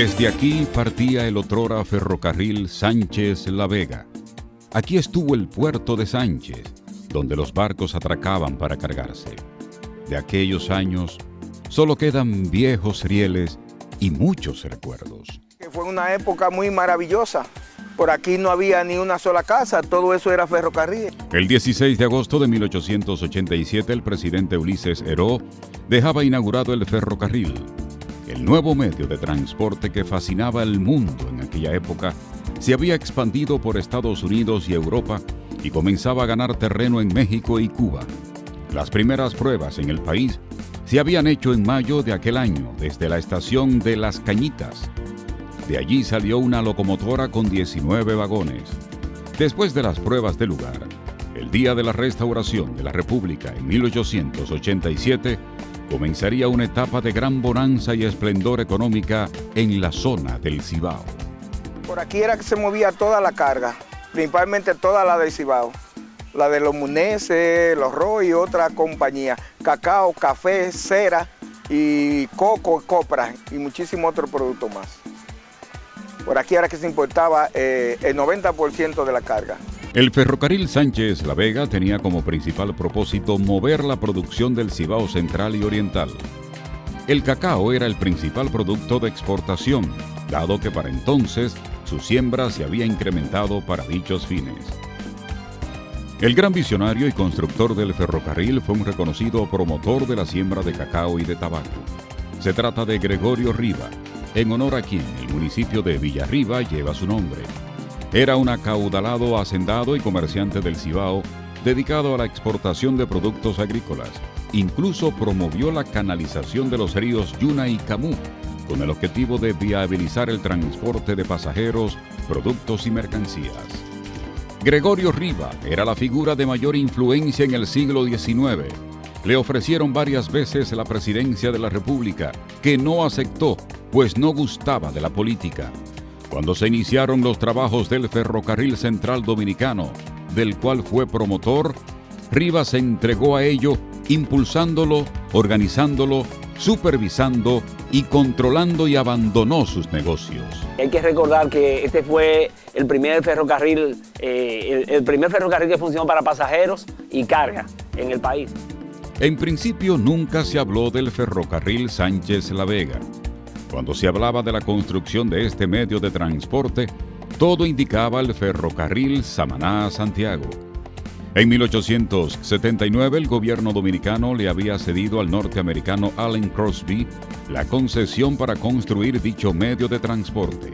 Desde aquí partía el otrora ferrocarril Sánchez-La Vega. Aquí estuvo el puerto de Sánchez, donde los barcos atracaban para cargarse. De aquellos años solo quedan viejos rieles y muchos recuerdos. Fue una época muy maravillosa. Por aquí no había ni una sola casa, todo eso era ferrocarril. El 16 de agosto de 1887, el presidente Ulises Heró dejaba inaugurado el ferrocarril, el nuevo medio de transporte que fascinaba al mundo en aquella época. Se había expandido por Estados Unidos y Europa y comenzaba a ganar terreno en México y Cuba. Las primeras pruebas en el país se habían hecho en mayo de aquel año desde la estación de Las Cañitas. De allí salió una locomotora con 19 vagones. Después de las pruebas de lugar, el día de la restauración de la República en 1887, comenzaría una etapa de gran bonanza y esplendor económica en la zona del Cibao. Por aquí era que se movía toda la carga, principalmente toda la del Cibao. La de los Muneses, los Roy y otra compañía. Cacao, café, cera y coco, copra y muchísimos otros productos más. Por aquí era que se importaba el 90% de la carga. El ferrocarril Sánchez-La Vega tenía como principal propósito mover la producción del Cibao central y oriental. El cacao era el principal producto de exportación, dado que para entonces su siembra se había incrementado para dichos fines. El gran visionario y constructor del ferrocarril fue un reconocido promotor de la siembra de cacao y de tabaco. Se trata de Gregorio Riva, en honor a quien el municipio de Villarriba lleva su nombre. Era un acaudalado hacendado y comerciante del Cibao, dedicado a la exportación de productos agrícolas. Incluso promovió la canalización de los ríos Yuna y Camú, con el objetivo de viabilizar el transporte de pasajeros, productos y mercancías. Gregorio Riva era la figura de mayor influencia en el siglo XIX. Le ofrecieron varias veces la presidencia de la República, que no aceptó, pues no gustaba de la política. Cuando se iniciaron los trabajos del Ferrocarril Central Dominicano, del cual fue promotor, Riva se entregó a ello, impulsándolo, organizándolo, supervisando y controlando, y abandonó sus negocios. Hay que recordar que este fue el primer ferrocarril, el primer ferrocarril que funcionó para pasajeros y carga en el país. En principio nunca se habló del ferrocarril Sánchez-La Vega. Cuando se hablaba de la construcción de este medio de transporte, todo indicaba el ferrocarril Samaná-Santiago. En 1879, el gobierno dominicano le había cedido al norteamericano Allen Crosby la concesión para construir dicho medio de transporte.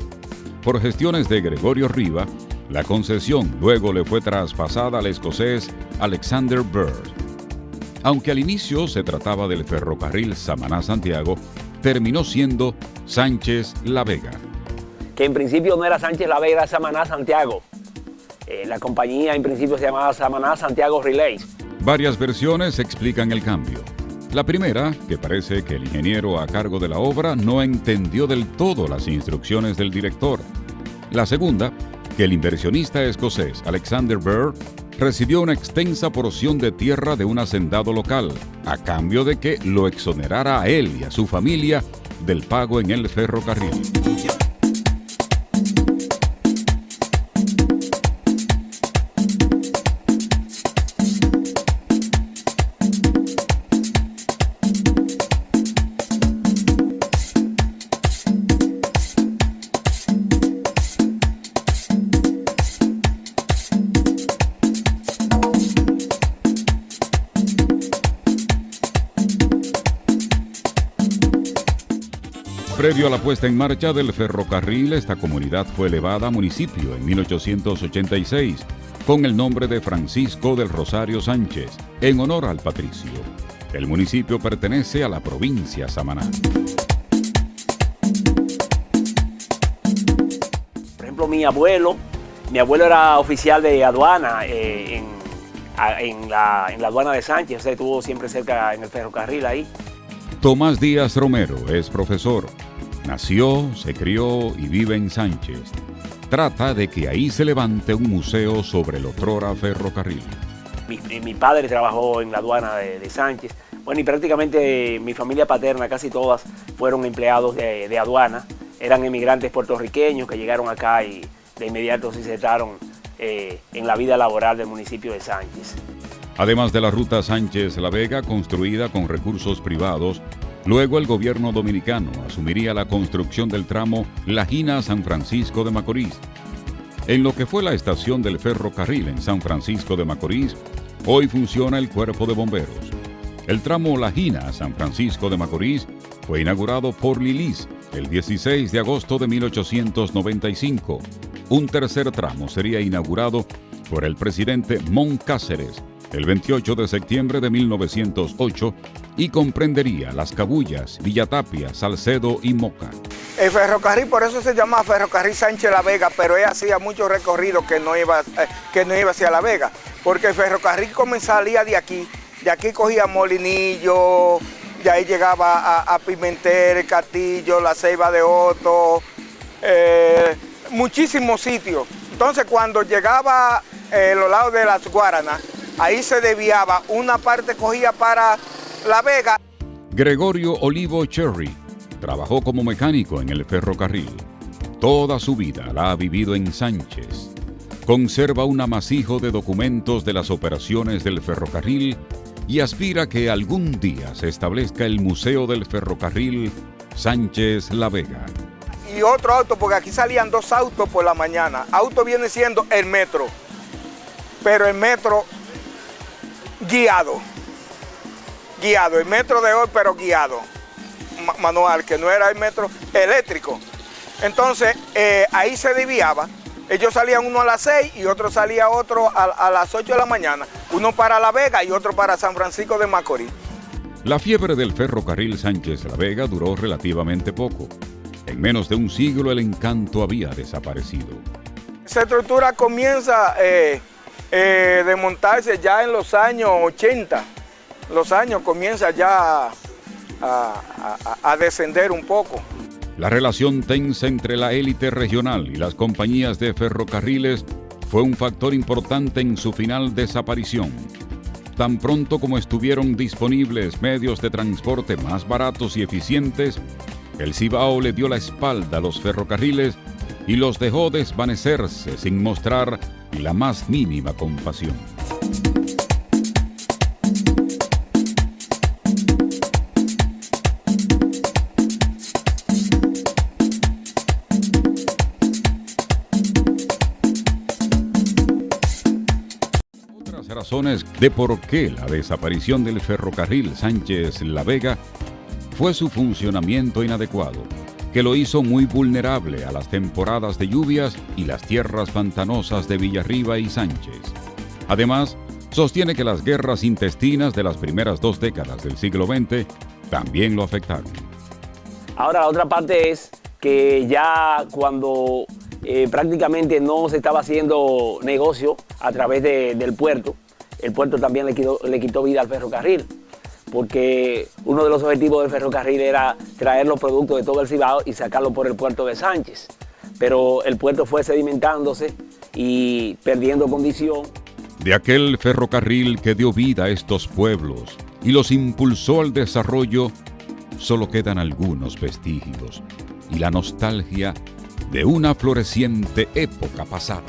Por gestiones de Gregorio Riva, la concesión luego le fue traspasada al escocés Alexander Bird. Aunque al inicio se trataba del ferrocarril Samaná-Santiago, terminó siendo Sánchez-La Vega. Que en principio no era Sánchez-La Vega, era Samaná-Santiago. La compañía en principio se llamaba Samaná-Santiago Relays. Varias versiones explican el cambio. La primera, que parece que el ingeniero a cargo de la obra no entendió del todo las instrucciones del director. La segunda, que el inversionista escocés Alexander Bird recibió una extensa porción de tierra de un hacendado local, a cambio de que lo exonerara a él y a su familia del pago en el ferrocarril. Previo a la puesta en marcha del ferrocarril, esta comunidad fue elevada a municipio en 1886, con el nombre de Francisco del Rosario Sánchez, en honor al patricio. El municipio pertenece a la provincia Samaná. Por ejemplo, mi abuelo era oficial de aduana en la aduana de Sánchez, o sea, estuvo siempre cerca en el ferrocarril ahí. Tomás Díaz Romero es profesor. Nació, se crió y vive en Sánchez. Trata de que ahí se levante un museo sobre el otrora ferrocarril. Mi padre trabajó en la aduana de Sánchez. Bueno, y prácticamente mi familia paterna, casi todas, fueron empleados de aduana. eran emigrantes puertorriqueños que llegaron acá y de inmediato se insertaron en la vida laboral del municipio de Sánchez. Además de la ruta Sánchez-La Vega, construida con recursos privados, luego el gobierno dominicano asumiría la construcción del tramo Lajín-San Francisco de Macorís. En lo que fue la estación del ferrocarril en San Francisco de Macorís, hoy funciona el Cuerpo de Bomberos. El tramo Lajín-San Francisco de Macorís fue inaugurado por Lilis el 16 de agosto de 1895. Un tercer tramo sería inaugurado por el presidente Mon Cáceres el 28 de septiembre de 1908 y comprendería Las Cabullas, Villatapia, Salcedo y Moca. El ferrocarril, por eso se llama Ferrocarril Sánchez-La Vega, pero él hacía mucho recorrido que no iba hacia La Vega, porque el ferrocarril salía de aquí cogía Molinillo, de ahí llegaba a Pimentel, Castillo, La Ceiba de Otto, muchísimos sitios. Entonces cuando llegaba los lados de Las Guaranas, ahí se desviaba, una parte cogía para La Vega. Gregorio Olivo Cherry trabajó como mecánico en el ferrocarril. Toda su vida la ha vivido en Sánchez. Conserva un amasijo de documentos de las operaciones del ferrocarril y aspira a que algún día se establezca el Museo del Ferrocarril Sánchez-La Vega. Y otro auto, porque aquí salían 2 autos por la mañana. Auto viene siendo el metro, pero el metro guiado, el metro de hoy, pero guiado, manual, que no era el metro eléctrico. Entonces, ahí se desviaba. Ellos salían uno a las 6 y otro salía a las 8 de la mañana. Uno para La Vega y otro para San Francisco de Macorís. La fiebre del ferrocarril Sánchez-La Vega duró relativamente poco. En menos de un siglo el encanto había desaparecido. Esa estructura comienza de montarse ya en los años 80. Los años comienza ya a descender un poco. La relación tensa entre la élite regional y las compañías de ferrocarriles fue un factor importante en su final desaparición. Tan pronto como estuvieron disponibles medios de transporte más baratos y eficientes, el Cibao le dio la espalda a los ferrocarriles y los dejó desvanecerse sin mostrar la más mínima compasión. Razones de por qué la desaparición del ferrocarril Sánchez-La Vega fue su funcionamiento inadecuado, que lo hizo muy vulnerable a las temporadas de lluvias y las tierras pantanosas de Villarriba y Sánchez. Además, sostiene que las guerras intestinas de las primeras 2 décadas del siglo XX también lo afectaron. Ahora, la otra parte es que ya cuando prácticamente no se estaba haciendo negocio a través del puerto, el puerto también le quitó vida al ferrocarril, porque uno de los objetivos del ferrocarril era traer los productos de todo el Cibao y sacarlos por el puerto de Sánchez. Pero el puerto fue sedimentándose y perdiendo condición. De aquel ferrocarril que dio vida a estos pueblos y los impulsó al desarrollo, solo quedan algunos vestigios y la nostalgia de una floreciente época pasada.